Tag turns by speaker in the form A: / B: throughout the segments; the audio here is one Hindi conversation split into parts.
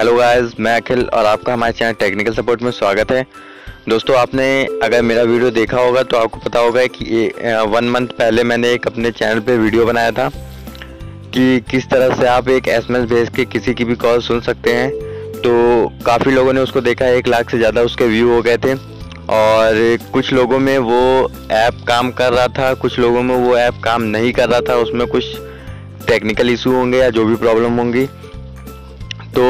A: हेलो गाइस, मैं अखिल और आपका हमारे चैनल टेक्निकल सपोर्ट में स्वागत है। दोस्तों, आपने अगर मेरा वीडियो देखा होगा तो आपको पता होगा कि 1 मंथ पहले मैंने एक अपने चैनल पे वीडियो बनाया था कि किस तरह से आप एक SMS भेज के किसी की भी कॉल सुन सकते हैं। तो काफ़ी लोगों ने उसको देखा, 1 लाख से ज़्यादा उसके व्यू हो गए थे। और कुछ लोगों में वो ऐप काम कर रहा था, कुछ लोगों में वो ऐप काम नहीं कर रहा था, उसमें कुछ टेक्निकल इशू होंगे या जो भी प्रॉब्लम होंगी। तो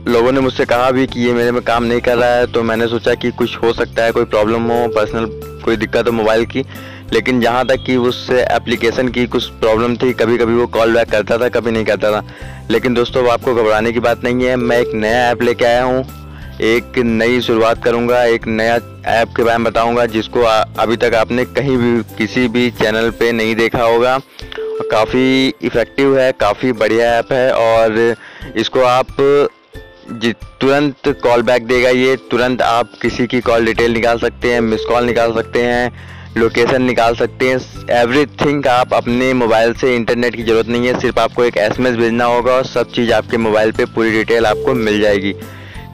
A: लोगों ने मुझसे कहा भी कि ये मेरे में काम नहीं कर रहा है। तो मैंने सोचा कि कुछ हो सकता है, कोई प्रॉब्लम हो, पर्सनल कोई दिक्कत हो मोबाइल की। लेकिन जहाँ तक कि उस एप्लीकेशन की कुछ प्रॉब्लम थी, कभी कभी वो कॉल बैक करता था, कभी नहीं करता था। लेकिन दोस्तों, आपको घबराने की बात नहीं है। मैं एक नया ऐप लेके आया हूँ, एक नई शुरुआत करूँगा, एक नया ऐप के बारे में बताऊँगा जिसको अभी तक आपने कहीं भी किसी भी चैनल पे नहीं देखा होगा। काफ़ी इफ़ेक्टिव है, काफ़ी बढ़िया ऐप है और इसको आप तुरंत कॉल बैक देगा। ये तुरंत आप किसी की कॉल डिटेल निकाल सकते हैं, मिस कॉल निकाल सकते हैं, लोकेशन निकाल सकते हैं, एवरीथिंग। आप अपने मोबाइल से, इंटरनेट की ज़रूरत नहीं है, सिर्फ आपको एक SMS भेजना होगा और सब चीज़ आपके मोबाइल पे पूरी डिटेल आपको मिल जाएगी।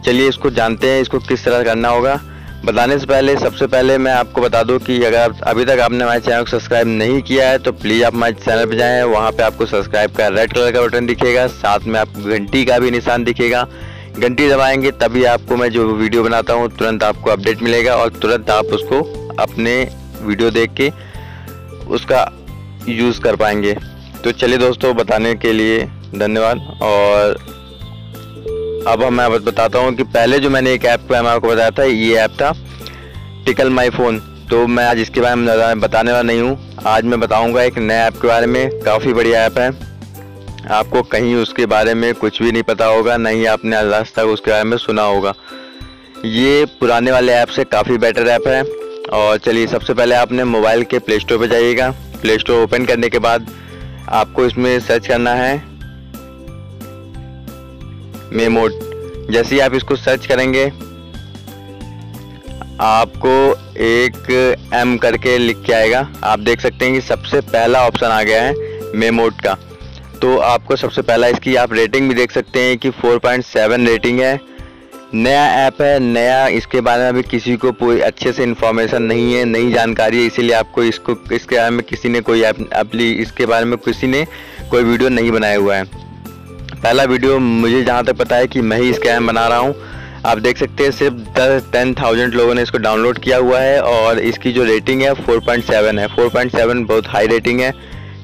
A: चलिए इसको जानते हैं, इसको किस तरह करना होगा। बताने से पहले सबसे पहले मैं आपको बता दूं कि अगर अभी तक आपने हमारे चैनल को सब्सक्राइब नहीं किया है तो प्लीज़ आप हमारे चैनल पर जाएं। वहां पे आपको सब्सक्राइब का रेड कलर का बटन दिखेगा, साथ में आपको घंटी का भी निशान दिखेगा। घंटी दबाएंगे तभी आपको मैं जो वीडियो बनाता हूं तुरंत आपको अपडेट मिलेगा और तुरंत आप उसको अपने वीडियो देख के उसका यूज़ कर पाएंगे। तो चलिए दोस्तों, बताने के लिए धन्यवाद। और अब मैं बताता हूँ कि पहले जो मैंने एक ऐप के बारे में आपको बताया था, ये ऐप था टिकल माई फ़ोन। तो मैं आज इसके बारे में बताने वाला नहीं हूँ। आज मैं बताऊँगा एक नया ऐप के बारे में। काफ़ी बढ़िया ऐप है, आपको कहीं उसके बारे में कुछ भी नहीं पता होगा, नहीं आपने आज तक उसके बारे में सुना होगा। ये पुराने वाले ऐप से काफ़ी बेटर ऐप है। और चलिए, सबसे पहले आपने मोबाइल के प्ले स्टोर पर जाइएगा। प्ले स्टोर ओपन करने के बाद आपको इसमें सर्च करना है मेमोट। जैसे ही आप इसको सर्च करेंगे आपको एक M करके लिख के आएगा। आप देख सकते हैं कि सबसे पहला ऑप्शन आ गया है मेमोट का। तो आपको सबसे पहला इसकी आप रेटिंग भी देख सकते हैं कि 4.7 रेटिंग है। नया ऐप है, नया, इसके बारे में अभी किसी को पूरी अच्छे से इन्फॉर्मेशन नहीं है, नई जानकारी है, इसीलिए आपको इसके बारे में किसी ने कोई इसके बारे में किसी ने कोई वीडियो नहीं बनाया हुआ है। पहला वीडियो मुझे जहाँ तक पता है कि मैं ही इसका ऐप बना रहा हूँ। आप देख सकते हैं सिर्फ 10,000 लोगों ने इसको डाउनलोड किया हुआ है और इसकी जो रेटिंग है 4.7 है। 4.7 बहुत हाई रेटिंग है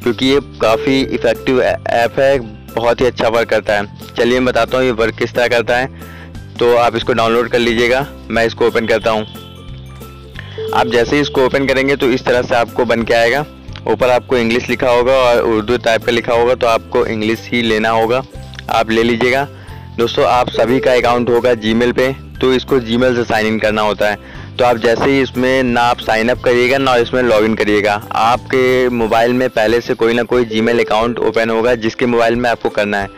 A: क्योंकि ये काफ़ी इफ़ेक्टिव ऐप है, बहुत ही अच्छा वर्क करता है। चलिए मैं बताता हूँ ये वर्क किस तरह करता है। तो आप इसको डाउनलोड कर लीजिएगा, मैं इसको ओपन करता हूँ। आप जैसे ही इसको ओपन करेंगे तो इस तरह से आपको बन के आएगा। ऊपर आपको इंग्लिश लिखा होगा और उर्दू टाइप का लिखा होगा, तो आपको इंग्लिश ही लेना होगा, आप ले लीजिएगा। दोस्तों, आप सभी का अकाउंट होगा जीमेल पे, तो इसको जीमेल से साइन इन करना होता है। तो आप जैसे ही इसमें ना आप साइन अप करिएगा ना इसमें लॉगिन करिएगा, आपके मोबाइल में पहले से कोई ना कोई जीमेल अकाउंट ओपन होगा जिसके मोबाइल में आपको करना है।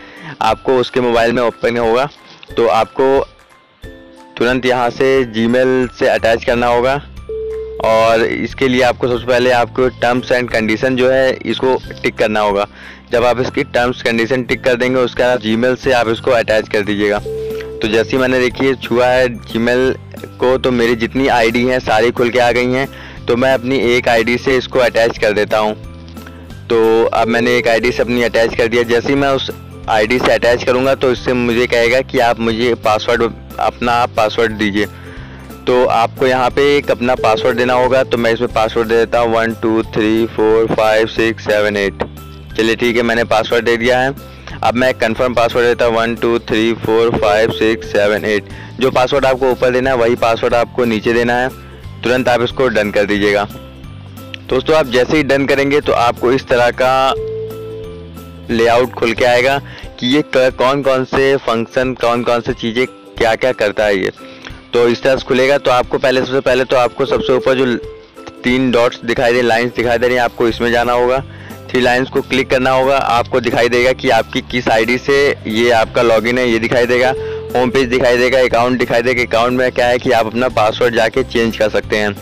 A: आपको उसके मोबाइल में ओपन होगा तो आपको तुरंत यहाँ से जीमेल से अटैच करना होगा। और इसके लिए आपको सबसे पहले आपको टर्म्स एंड कंडीशन जो है इसको टिक करना होगा। जब आप इसकी टर्म्स कंडीशन टिक कर देंगे उसके बाद जीमेल से आप इसको अटैच कर दीजिएगा। तो जैसे ही मैंने देखिए छुआ है जीमेल को, तो मेरी जितनी आईडी हैं सारी खुल के आ गई हैं। तो मैं अपनी एक आईडी से इसको अटैच कर देता हूँ। तो अब मैंने एक आईडी से अपनी अटैच कर दिया। जैसे ही मैं उस आईडी से अटैच करूँगा तो इससे मुझे कहेगा कि आप मुझे अपना पासवर्ड दीजिए। तो आपको यहाँ पे एक अपना पासवर्ड देना होगा। तो मैं इसमें पासवर्ड दे देता हूँ 1 2 3 4 5 6 7 8। चलिए ठीक है, मैंने पासवर्ड दे दिया है। अब मैं कंफर्म पासवर्ड देता हूँ 1 2 3 4 5 6 7 8। जो पासवर्ड आपको ऊपर देना है वही पासवर्ड आपको नीचे देना है। तुरंत आप इसको डन कर दीजिएगा। दोस्तों, आप जैसे ही डन करेंगे तो आपको इस तरह का लेआउट खुल के आएगा कि ये कौन कौन से फंक्शन, कौन कौन से चीज़ें क्या क्या करता है ये। तो इस तरह से खुलेगा। तो आपको सबसे पहले तो आपको सबसे ऊपर जो 3 डॉट्स दिखाई दे, लाइंस दिखाई दे रही हैं, आपको इसमें जाना होगा। 3 लाइंस को क्लिक करना होगा। आपको दिखाई देगा कि आपकी किस आईडी से ये आपका लॉगिन है, ये दिखाई देगा। होम पेज दिखाई देगा, अकाउंट दिखाई देगा। अकाउंट में क्या है कि आप अपना पासवर्ड जाके चेंज कर सकते हैं।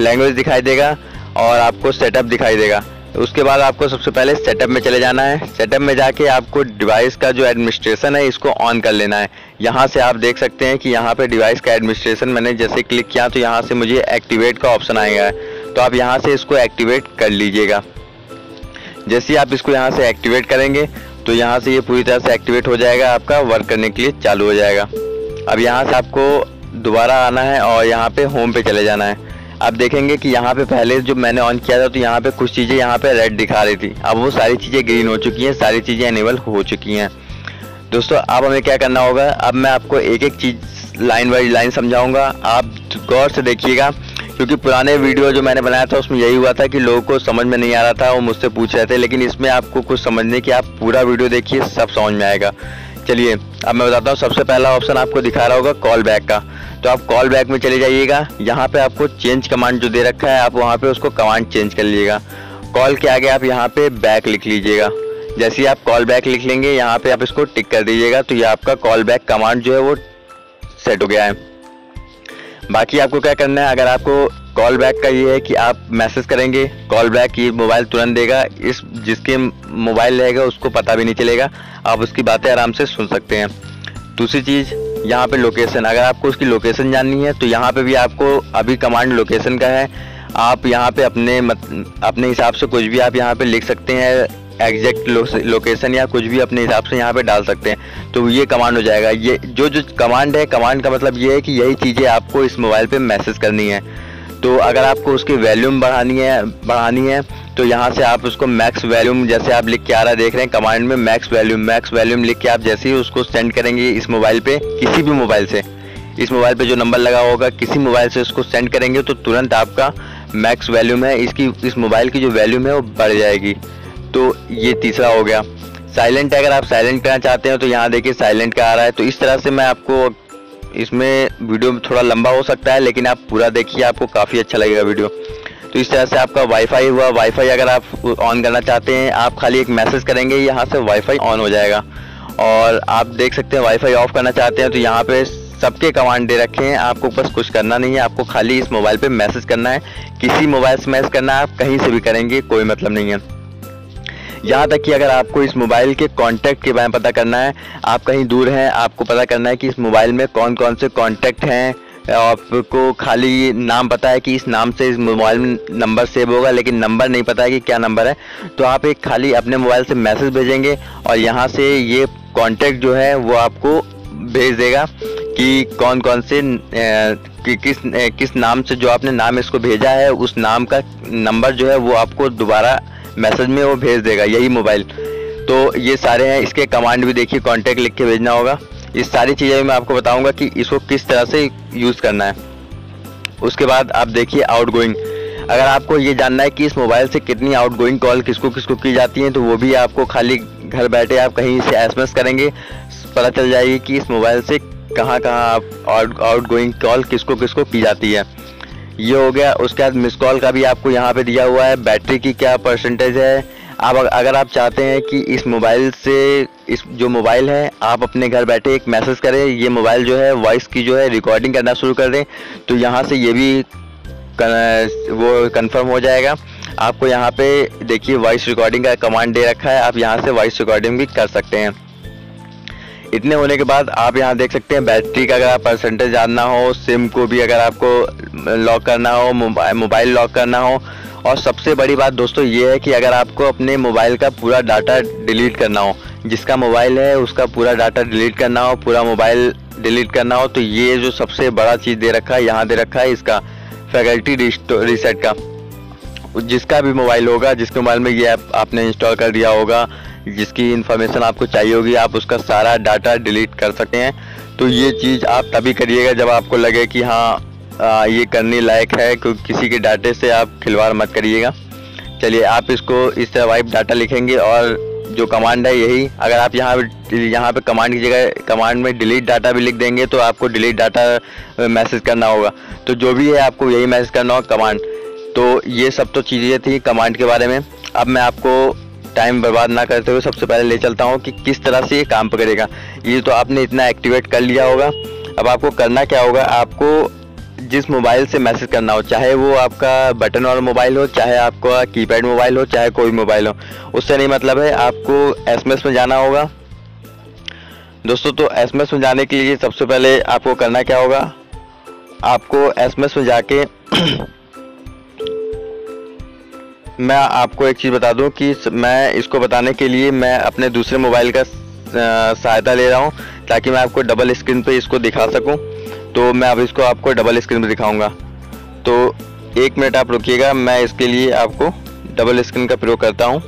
A: लैंग्वेज दिखाई देगा और आपको सेटअप दिखाई देगा। उसके बाद आपको सबसे पहले सेटअप में चले जाना है। सेटअप में जाके आपको डिवाइस का जो एडमिनिस्ट्रेशन है इसको ऑन कर लेना है। यहाँ से आप देख सकते हैं कि यहाँ पे डिवाइस का एडमिनिस्ट्रेशन मैंने जैसे क्लिक किया तो यहाँ से मुझे एक्टिवेट का ऑप्शन आएगा, तो आप यहाँ से इसको एक्टिवेट कर लीजिएगा। जैसे ही आप इसको यहाँ से एक्टिवेट करेंगे तो यहाँ से ये पूरी तरह से एक्टिवेट हो जाएगा, आपका वर्क करने के लिए चालू हो जाएगा। अब यहाँ से आपको दोबारा आना है और यहाँ पे होम पे चले जाना है। आप देखेंगे कि यहाँ पे पहले जो मैंने ऑन किया था तो यहाँ पे कुछ चीज़ें यहाँ पे रेड दिखा रही थी, अब वो सारी चीज़ें ग्रीन हो चुकी हैं, सारी चीज़ें इनेबल हो चुकी हैं। दोस्तों अब हमें क्या करना होगा, अब मैं आपको एक एक चीज़ लाइन बाई लाइन समझाऊंगा, आप गौर से देखिएगा, क्योंकि पुराने वीडियो जो मैंने बनाया था उसमें यही हुआ था कि लोगों को समझ में नहीं आ रहा था, वो मुझसे पूछ रहे थे, लेकिन इसमें आपको कुछ समझने की, आप पूरा वीडियो देखिए, सब समझ में आएगा। चलिए अब मैं बताता हूँ। सबसे पहला ऑप्शन आपको दिखा रहा होगा कॉल बैक का, तो आप कॉल बैक में चले जाइएगा। यहाँ पे आपको चेंज कमांड जो दे रखा है, आप वहाँ पे उसको कमांड चेंज कर लीजिएगा। कॉल के आगे आप यहाँ पे बैक लिख लीजिएगा। जैसे ही आप कॉल बैक लिख लेंगे यहाँ पे आप इसको टिक कर दीजिएगा, तो ये आपका कॉल बैक कमांड जो है वो सेट हो गया है। बाकी आपको क्या करना है, अगर आपको कॉल बैक का ये है कि आप मैसेज करेंगे, कॉल बैक ये मोबाइल तुरंत देगा, इस जिसके मोबाइल रहेगा उसको पता भी नहीं चलेगा, आप उसकी बातें आराम से सुन सकते हैं। दूसरी चीज़ यहाँ पे लोकेशन, अगर आपको उसकी लोकेशन जाननी है तो यहाँ पे भी आपको अभी कमांड लोकेशन का है, आप यहाँ पे अपने हिसाब से कुछ भी आप यहाँ पे लिख सकते हैं, एग्जैक्ट लोकेशन या कुछ भी अपने हिसाब से यहाँ पे डाल सकते हैं, तो ये कमांड हो जाएगा। ये जो कमांड है, कमांड का मतलब ये है कि यही चीज़ें आपको इस मोबाइल पे मैसेज करनी है। तो अगर आपको उसकी वॉल्यूम बढ़ानी है तो यहाँ से आप उसको मैक्स वॉल्यूम, जैसे आप लिख के आ रहा है देख रहे हैं कमांड में मैक्स वॉल्यूम लिख के आप जैसे ही उसको सेंड करेंगे इस मोबाइल पे, किसी भी मोबाइल से, इस मोबाइल पे जो नंबर लगा होगा किसी मोबाइल से उसको सेंड करेंगे तो तुरंत आपका मैक्स वॉल्यूम है इस मोबाइल की जो वॉल्यूम है वो बढ़ जाएगी। तो ये तीसरा हो गया। साइलेंट, अगर आप साइलेंट करना चाहते हो तो यहाँ देखिए साइलेंट का आ रहा है। तो इस तरह से मैं आपको, इसमें वीडियो थोड़ा लंबा हो सकता है लेकिन आप पूरा देखिए, आपको काफ़ी अच्छा लगेगा वीडियो। तो इस तरह से आपका वाईफाई हुआ। वाईफाई अगर आप ऑन करना चाहते हैं, आप खाली एक मैसेज करेंगे, यहाँ से वाईफाई ऑन हो जाएगा। और आप देख सकते हैं वाईफाई ऑफ करना चाहते हैं तो यहाँ पे सबके कमांड दे रखे हैं, आपको बस कुछ करना नहीं है, आपको खाली इस मोबाइल पे मैसेज करना है। किसी मोबाइल से मैसेज करना है, आप कहीं से भी करेंगे, कोई मतलब नहीं है। यहाँ तक कि अगर आपको इस मोबाइल के कॉन्टैक्ट के बारे में पता करना है, आप कहीं दूर हैं, आपको पता करना है कि इस मोबाइल में कौन कौन से कॉन्टैक्ट हैं, आपको खाली नाम पता है कि इस नाम से इस मोबाइल में नंबर सेव होगा, लेकिन नंबर नहीं पता है कि क्या नंबर है, तो आप एक खाली अपने मोबाइल से मैसेज भेजेंगे और यहाँ से ये कॉन्टैक्ट जो है वो आपको भेज देगा कि कौन कौन से किस नाम से, जो आपने नाम इसको भेजा है उस नाम का नंबर जो है वो आपको दोबारा मैसेज में वो भेज देगा, यही मोबाइल। तो ये सारे हैं, इसके कमांड भी देखिए, कॉन्टैक्ट लिख के भेजना होगा। इस सारी चीज़ें मैं आपको बताऊंगा कि इसको किस तरह से यूज़ करना है। उसके बाद आप देखिए आउटगोइंग। अगर आपको ये जानना है कि इस मोबाइल से कितनी आउटगोइंग कॉल किसको किसको की जाती हैं, तो वो भी आपको खाली घर बैठे आप कहीं से SMS करेंगे, पता चल जाएगी कि इस मोबाइल से कहाँ कहाँ आप आउटगोइंग कॉल किसको किसको की जाती है। ये हो गया। उसके बाद मिस कॉल का भी आपको यहाँ पे दिया हुआ है, बैटरी की क्या परसेंटेज है। आप अगर आप चाहते हैं कि इस मोबाइल से, इस जो मोबाइल है, आप अपने घर बैठे एक मैसेज करें, ये मोबाइल जो है वॉइस की जो है रिकॉर्डिंग करना शुरू कर दें, तो यहाँ से ये भी वो कंफर्म हो जाएगा। आपको यहाँ पे देखिए वॉइस रिकॉर्डिंग का कमांड दे रखा है, आप यहाँ से वॉइस रिकॉर्डिंग भी कर सकते हैं। इतने होने के बाद आप यहाँ देख सकते हैं बैटरी का, अगर आप परसेंटेज जानना हो, सिम को भी अगर आपको लॉक करना हो, मोबाइल लॉक करना हो, और सबसे बड़ी बात दोस्तों ये है कि अगर आपको अपने मोबाइल का पूरा डाटा डिलीट करना हो, जिसका मोबाइल है उसका पूरा डाटा डिलीट करना हो, पूरा मोबाइल डिलीट करना हो, तो ये जो सबसे बड़ा चीज़ दे रखा है, यहाँ दे रखा है इसका फैकल्टी रीसेट का। जिसका भी मोबाइल होगा, जिसके मोबाइल में ये ऐप आपने इंस्टॉल कर दिया होगा, जिसकी इन्फॉर्मेशन आपको चाहिए होगी, आप उसका सारा डाटा डिलीट कर सकते हैं। तो ये चीज़ आप तभी करिएगा जब आपको लगे कि हाँ ये करने लायक है, क्योंकि किसी के डाटे से आप खिलवाड़ मत करिएगा। चलिए आप इसको इस तरह वाइप डाटा लिखेंगे और जो कमांड है यही, अगर आप यहाँ पे कमांड की जगह कमांड में डिलीट डाटा भी लिख देंगे तो आपको डिलीट डाटा मैसेज करना होगा। तो जो भी है आपको यही मैसेज करना होगा कमांड। तो ये सब तो चीज़ें थी कमांड के बारे में। अब मैं आपको टाइम बर्बाद ना करते हुए सबसे पहले ले चलता हूँ कि किस तरह से ये काम करेगा। ये तो आपने इतना एक्टिवेट कर लिया होगा, अब आपको करना क्या होगा, आपको जिस मोबाइल से मैसेज करना हो, चाहे वो आपका बटन वाला मोबाइल हो, चाहे आपका कीपैड मोबाइल हो, चाहे कोई मोबाइल हो, उससे नहीं मतलब है। आपको SMS में जाना होगा, दोस्तों तो एसएमएस में जाने के लिए सबसे पहले आपको करना क्या होगा, आपको एसएमएस में जाके मैं आपको एक चीज़ बता दूं कि मैं इसको बताने के लिए मैं अपने दूसरे मोबाइल का सहायता ले रहा हूं, ताकि मैं आपको डबल स्क्रीन पे इसको दिखा सकूं। तो मैं अब इसको आपको डबल स्क्रीन पे दिखाऊंगा। तो 1 मिनट आप रुकिएगा, मैं इसके लिए आपको डबल स्क्रीन का प्रयोग करता हूं।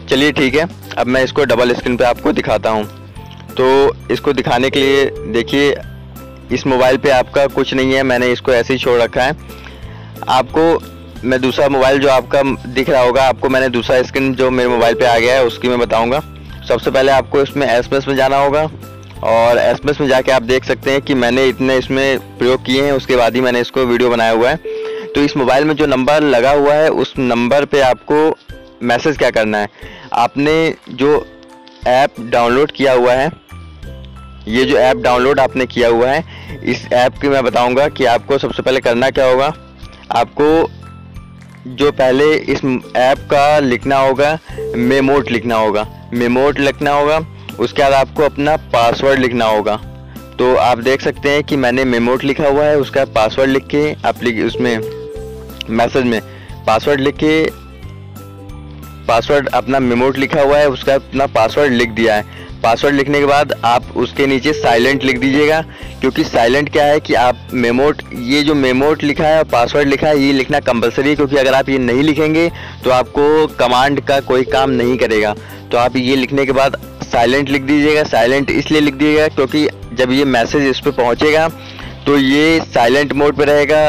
A: चलिए ठीक है, अब मैं इसको डबल स्क्रीन पे आपको दिखाता हूं। तो इसको दिखाने के लिए देखिए, इस मोबाइल पे आपका कुछ नहीं है, मैंने इसको ऐसे ही छोड़ रखा है। आपको मैं दूसरा मोबाइल जो आपका दिख रहा होगा, आपको मैंने दूसरा स्क्रीन जो मेरे मोबाइल पे आ गया है उसकी मैं बताऊंगा। सबसे पहले आपको इसमें एसएमएस में जाना होगा, और एसएमएस में जाके आप देख सकते हैं कि मैंने इतने इसमें प्रयोग किए हैं, उसके बाद ही मैंने इसको वीडियो बनाया हुआ है। तो इस मोबाइल में जो नंबर लगा हुआ है उस नंबर पे आपको मैसेज क्या करना है, आपने जो ऐप डाउनलोड किया हुआ है, ये जो ऐप डाउनलोड आपने किया हुआ है, इस ऐप की मैं बताऊंगा कि आपको सबसे पहले करना क्या होगा। आपको जो पहले इस ऐप का लिखना होगा, मेमोट लिखना होगा, मेमोट लिखना होगा। उसके बाद आपको अपना पासवर्ड लिखना होगा। तो आप देख सकते हैं कि मैंने मेमोट लिखा हुआ है, उसका पासवर्ड लिख के आप उसमें मैसेज में पासवर्ड लिख के, पासवर्ड अपना मेमोट लिखा हुआ है, उसका अपना पासवर्ड लिख दिया है। पासवर्ड लिखने के बाद आप उसके नीचे साइलेंट लिख दीजिएगा, क्योंकि साइलेंट क्या है कि आप मेमोट, ये जो मेमोट लिखा है और पासवर्ड लिखा है ये लिखना कंपलसरी है, क्योंकि अगर आप ये नहीं लिखेंगे तो आपको कमांड का कोई काम नहीं करेगा। तो आप ये लिखने के बाद साइलेंट लिख दीजिएगा। साइलेंट इसलिए लिख दीजिएगा क्योंकि जब ये मैसेज इस पर पहुँचेगा तो ये साइलेंट मोड पर रहेगा,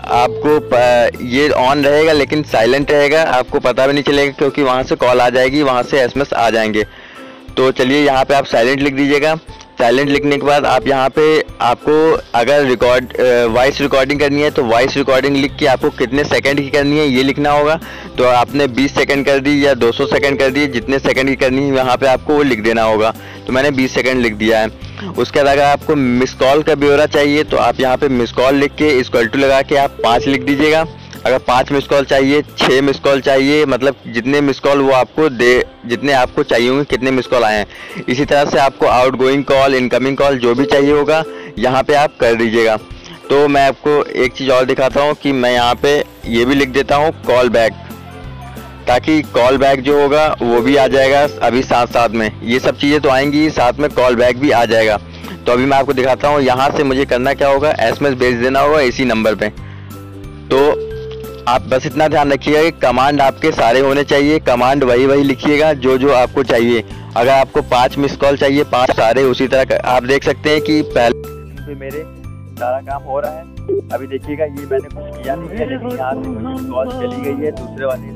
A: आपको ये ऑन रहेगा लेकिन साइलेंट रहेगा, आपको पता भी नहीं चलेगा, क्योंकि वहाँ से कॉल आ जाएगी, वहाँ से एसएमएस आ जाएंगे। तो चलिए यहाँ पे आप साइलेंट लिख दीजिएगा। साइलेंट लिखने के बाद आप यहाँ पे, आपको अगर वॉइस रिकॉर्डिंग करनी है तो वॉइस रिकॉर्डिंग लिख के आपको कितने सेकंड की करनी है ये लिखना होगा। तो आपने 20 सेकंड कर दी या 200 सेकंड कर दी, जितने सेकंड की करनी है यहाँ पे आपको वो लिख देना होगा। तो मैंने 20 सेकंड लिख दिया है। उसके बाद अगर आपको मिस कॉल का ब्यौरा चाहिए तो आप यहाँ पे मिस कॉल लिख के इक्वल टू लगा के आप 5 लिख दीजिएगा। अगर 5 मिस कॉल चाहिए, 6 मिस कॉल चाहिए, मतलब जितने मिस कॉल वो आपको दे, जितने आपको चाहिए होंगे, कितने मिस कॉल आए हैं। इसी तरह से आपको आउटगोइंग कॉल, इनकमिंग कॉल जो भी चाहिए होगा यहाँ पे आप कर दीजिएगा। तो मैं आपको एक चीज़ और दिखाता हूँ कि मैं यहाँ पे ये भी लिख देता हूँ कॉल बैक, ताकि कॉल बैक जो होगा वो भी आ जाएगा अभी साथ साथ में। ये सब चीज़ें तो आएंगी, साथ में कॉल बैक भी आ जाएगा। तो अभी मैं आपको दिखाता हूँ यहाँ से मुझे करना क्या होगा, एसएमएस भेज देना होगा इसी नंबर पे। तो आप बस इतना ध्यान रखिएगा कि कमांड आपके सारे होने चाहिए, कमांड वही लिखिएगा जो जो आपको चाहिए। अगर आपको 5 मिस कॉल चाहिए, 5 सारे उसी तरह आप देख सकते हैं कि पहले मेरे सारा काम हो रहा है। अभी देखिएगा ये मैंने कुछ किया नहीं है, लेकिन यहाँ से मुझे कॉल चली गई है दूसरे वाले।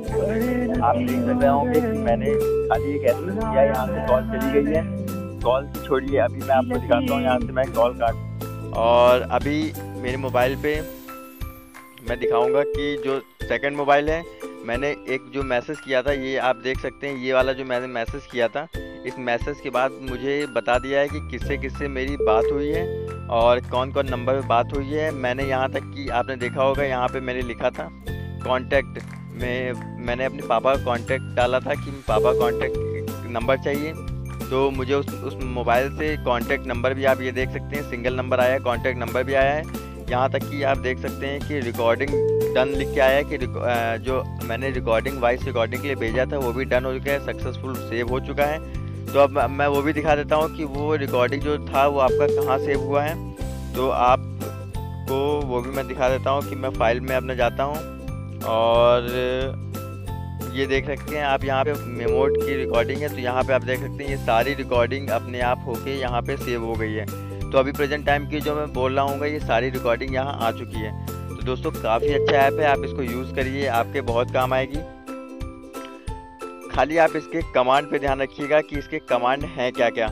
A: आप देख सकते होंगे कि मैंने खाली एक एसएमएस किया, यहाँ से कॉल चली गई है। कॉल छोड़िए, अभी मैं आपको दिखाता हूँ यहाँ से मैं कॉल काट, और अभी मेरे मोबाइल पे मैं दिखाऊंगा कि जो सेकंड मोबाइल है, मैंने एक जो मैसेज किया था, ये आप देख सकते हैं, ये वाला जो मैंने मैसेज किया था, इस मैसेज के बाद मुझे बता दिया है कि किससे किससे मेरी बात हुई है और कौन कौन नंबर पे बात हुई है। मैंने यहाँ तक कि आपने देखा होगा यहाँ पे मैंने लिखा था कांटेक्ट में, मैंने अपने पापा का कांटेक्ट डाला था कि पापा कांटेक्ट नंबर चाहिए। तो मुझे उस मोबाइल से कांटेक्ट नंबर भी आप ये देख सकते हैं, सिंगल नंबर आया है, कांटेक्ट नंबर भी आया है। यहाँ तक कि आप देख सकते हैं कि रिकॉर्डिंग डन लिख के आया है कि जो मैंने रिकॉर्डिंग वॉइस रिकॉर्डिंग के लिए भेजा था वो भी डन हो चुका है, सक्सेसफुल सेव हो चुका है। तो अब मैं वो भी दिखा देता हूँ कि वो रिकॉर्डिंग जो था वो आपका कहाँ सेव हुआ है। तो आपको वो भी मैं दिखा देता हूँ कि मैं फाइल में अपने जाता हूँ, और ये देख सकते हैं आप यहाँ पे मेमोट की रिकॉर्डिंग है। तो यहाँ पे आप देख सकते हैं ये सारी रिकॉर्डिंग अपने आप होके यहाँ पे सेव हो गई है। तो अभी प्रेजेंट टाइम की जो मैं बोल रहा हूँ ये सारी रिकॉर्डिंग यहाँ आ चुकी है। तो दोस्तों काफ़ी अच्छा ऐप है, आप इसको यूज़ करिए, आपके बहुत काम आएगी। खाली आप इसके कमांड पे ध्यान रखिएगा कि इसके कमांड हैं क्या क्या।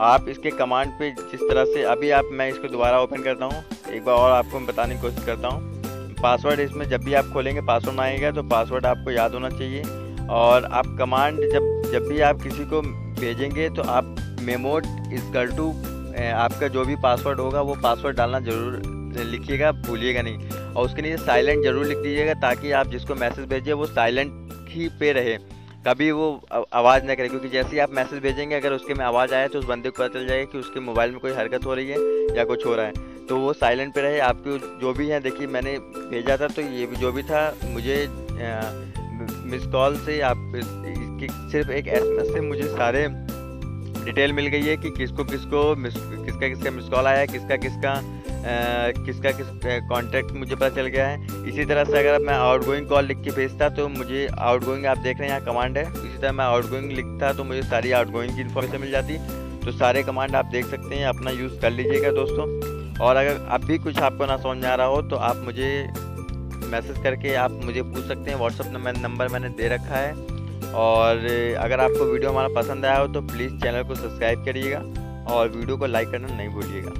A: आप इसके कमांड पे जिस तरह से अभी मैं इसको दोबारा ओपन करता हूँ, एक बार और आपको मैं बताने की कोशिश करता हूँ। पासवर्ड इसमें जब भी आप खोलेंगे पासवर्ड आएगा, तो पासवर्ड आपको याद होना चाहिए। और आप कमांड जब भी आप किसी को भेजेंगे तो आप मेमोट इक्वल टू आपका जो भी पासवर्ड होगा वो पासवर्ड डालना ज़रूर लिखिएगा, भूलिएगा नहीं। और उसके नीचे साइलेंट ज़रूर लिख दीजिएगा, ताकि आप जिसको मैसेज भेजिए वो साइलेंट ही पे रहे, कभी वो आवाज़ ना करे, क्योंकि जैसे ही आप मैसेज भेजेंगे अगर उसके में आवाज़ आए तो उस बंदे को पता चल जाएगा कि उसके मोबाइल में कोई हरकत हो रही है या कुछ हो रहा है। तो वो साइलेंट पे रहे। आपको जो भी है, देखिए मैंने भेजा था तो ये भी जो भी था मुझे मिस कॉल से, आप इसकी सिर्फ एक SMS से मुझे सारे डिटेल मिल गई है कि किसका किसका मिस कॉल आया है, किसका कॉन्टैक्ट मुझे पता चल गया है। इसी तरह से अगर मैं आउटगोइंग कॉल लिख के भेजता तो मुझे आउटगोइंग, आप देख रहे हैं यहाँ कमांड है, इसी तरह मैं आउटगोइंग लिखता तो मुझे सारी आउटगोइंग की इन्फॉर्मेशन मिल जाती। तो सारे कमांड आप देख सकते हैं, अपना यूज़ कर लीजिएगा दोस्तों। और अगर अब भी कुछ आपको ना समझ में आ रहा हो तो आप मुझे मैसेज करके आप मुझे पूछ सकते हैं। व्हाट्सअप नंबर मैंने दे रखा है। और अगर आपको वीडियो हमारा पसंद आया हो तो प्लीज़ चैनल को सब्सक्राइब करिएगा और वीडियो को लाइक करना नहीं भूलिएगा।